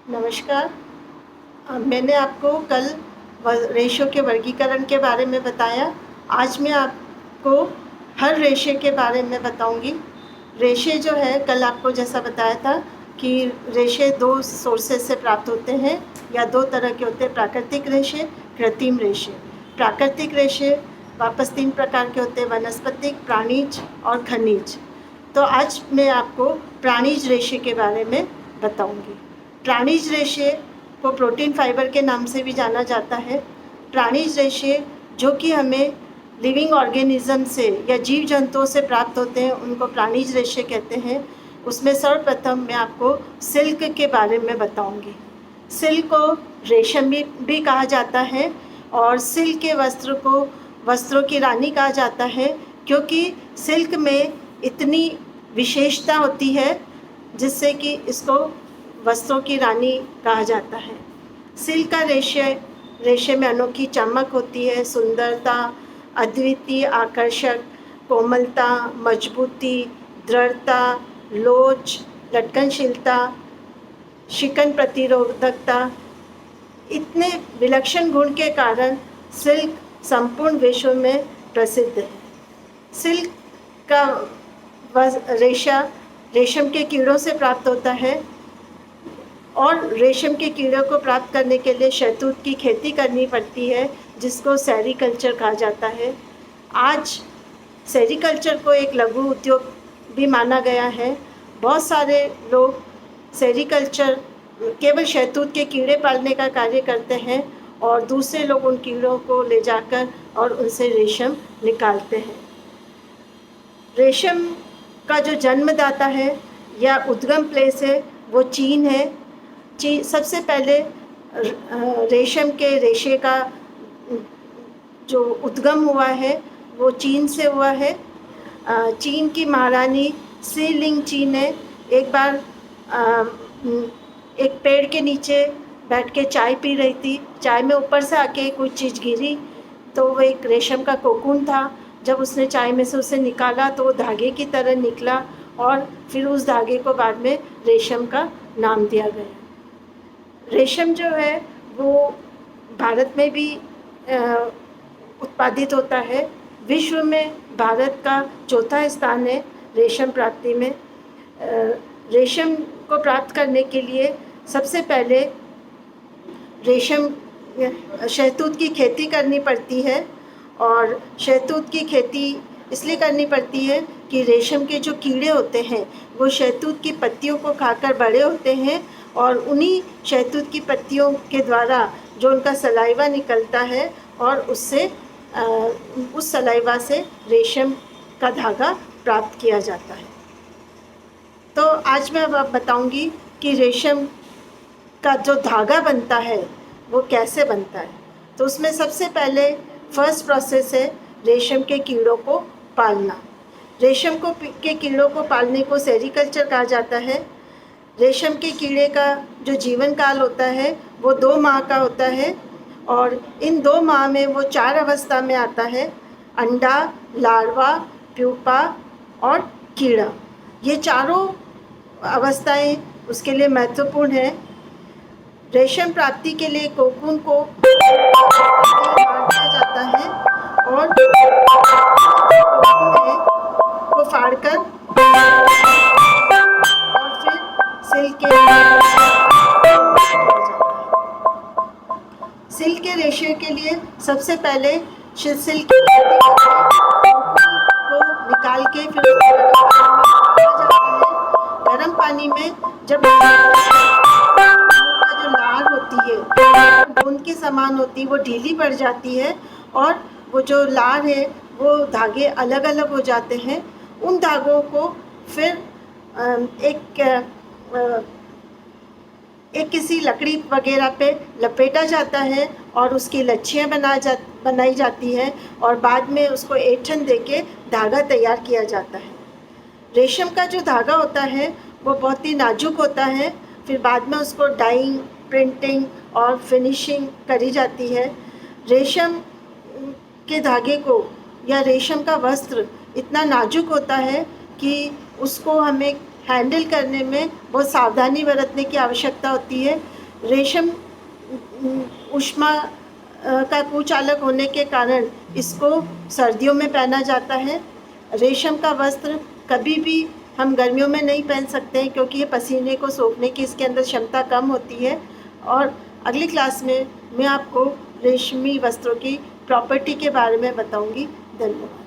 नमस्कार। मैंने आपको कल रेशों के वर्गीकरण के बारे में बताया। आज मैं आपको हर रेशे के बारे में बताऊंगी। रेशे जो है, कल आपको जैसा बताया था कि रेशे दो सोर्सेज से प्राप्त होते हैं या दो तरह के होते हैं, प्राकृतिक रेशे, कृत्रिम रेशे। प्राकृतिक रेशे वापस 3 प्रकार के होते हैं, वनस्पतिक, प्राणिज और खनिज। तो आज मैं आपको प्राणिज रेशे के बारे में बताऊंगी। प्राणिज रेशे को प्रोटीन फाइबर के नाम से भी जाना जाता है। प्राणिज रेशे जो कि हमें लिविंग ऑर्गेनिज्म से या जीव जंतुओं से प्राप्त होते हैं, उनको प्राणिज रेशे कहते हैं। उसमें सर्वप्रथम मैं आपको सिल्क के बारे में बताऊंगी। सिल्क को रेशम भी कहा जाता है और सिल्क के वस्त्र को वस्त्रों की रानी कहा जाता है, क्योंकि सिल्क में इतनी विशेषता होती है जिससे कि इसको वस्त्रों की रानी कहा जाता है। सिल्क का रेशे में अनोखी चमक होती है, सुंदरता, अद्वितीय आकर्षक, कोमलता, मजबूती, दृढ़ता, लोच, लटकनशीलता, शिकन प्रतिरोधकता, इतने विलक्षण गुण के कारण सिल्क संपूर्ण विश्व में प्रसिद्ध है। सिल्क का रेशम के कीड़ों से प्राप्त होता है और रेशम के कीड़ों को प्राप्त करने के लिए शहतूत की खेती करनी पड़ती है, जिसको सेरीकल्चर कहा जाता है। आज सेरीकल्चर को एक लघु उद्योग भी माना गया है। बहुत सारे लोग सेरीकल्चर केवल शहतूत के कीड़े पालने का कार्य करते हैं और दूसरे लोग उन कीड़ों को ले जाकर और उनसे रेशम निकालते हैं। रेशम का जो जन्मदाता है या उद्गम प्लेस है वो चीन है। सबसे पहले रेशम के रेशे का जो उद्गम हुआ है वो चीन से हुआ है। चीन की महारानी सी लिंग चीन है। एक बार एक पेड़ के नीचे बैठ के चाय पी रही थी। चाय में ऊपर से आके कुछ चीज़ गिरी, तो वो एक रेशम का कोकून था। जब उसने चाय में से उसे निकाला तो वो धागे की तरह निकला और फिर उस धागे को बाद में रेशम का नाम दिया गया। रेशम जो है वो भारत में भी उत्पादित होता है। विश्व में भारत का चौथा स्थान है रेशम प्राप्ति में। रेशम को प्राप्त करने के लिए सबसे पहले शहतूत की खेती करनी पड़ती है और शहतूत की खेती इसलिए करनी पड़ती है कि रेशम के जो कीड़े होते हैं वो शहतूत की पत्तियों को खाकर बड़े होते हैं और उन्हीं शहतूत की पत्तियों के द्वारा जो उनका सलाइवा निकलता है और उससे उस सलाइवा से रेशम का धागा प्राप्त किया जाता है। तो आज मैं अब बताऊंगी कि रेशम का जो धागा बनता है वो कैसे बनता है। तो उसमें सबसे पहले फर्स्ट प्रोसेस है रेशम के कीड़ों को पालना। रेशम के कीड़ों को पालने को सेरीकल्चर कहा जाता है। रेशम के कीड़े का जो जीवन काल होता है वो 2 माह का होता है और इन 2 माह में वो 4 अवस्था में आता है: अंडा, लार्वा, प्यूपा और कीड़ा। ये चारों अवस्थाएं उसके लिए महत्वपूर्ण है। रेशम प्राप्ति के लिए कोकून को काट दिया जाता है और कोकून है वो फाड़कर और फिर सिल्क के रेशे के लिए सबसे पहले सिल्क की खेती को निकाल के फिर गर्म पानी में जब जो लार होती है बूंद के समान होती है वो ढीली पड़ जाती है और वो जो लार है वो धागे अलग अलग हो जाते हैं। उन धागों को फिर एक किसी लकड़ी वगैरह पे लपेटा जाता है और उसकी लच्छियाँ बनाई जाती हैं और बाद में उसको ऐंठन देके धागा तैयार किया जाता है। रेशम का जो धागा होता है वो बहुत ही नाजुक होता है। फिर बाद में उसको डाइंग, प्रिंटिंग और फिनिशिंग करी जाती है। रेशम के धागे को या रेशम का वस्त्र इतना नाजुक होता है कि उसको हमें हैंडल करने में बहुत सावधानी बरतने की आवश्यकता होती है। रेशम ऊष्मा का कुचालक होने के कारण इसको सर्दियों में पहना जाता है। रेशम का वस्त्र कभी भी हम गर्मियों में नहीं पहन सकते हैं, क्योंकि ये पसीने को सोखने की इसके अंदर क्षमता कम होती है। और अगली क्लास में मैं आपको रेशमी वस्त्रों की प्रॉपर्टी के बारे में बताऊंगी। धन्यवाद।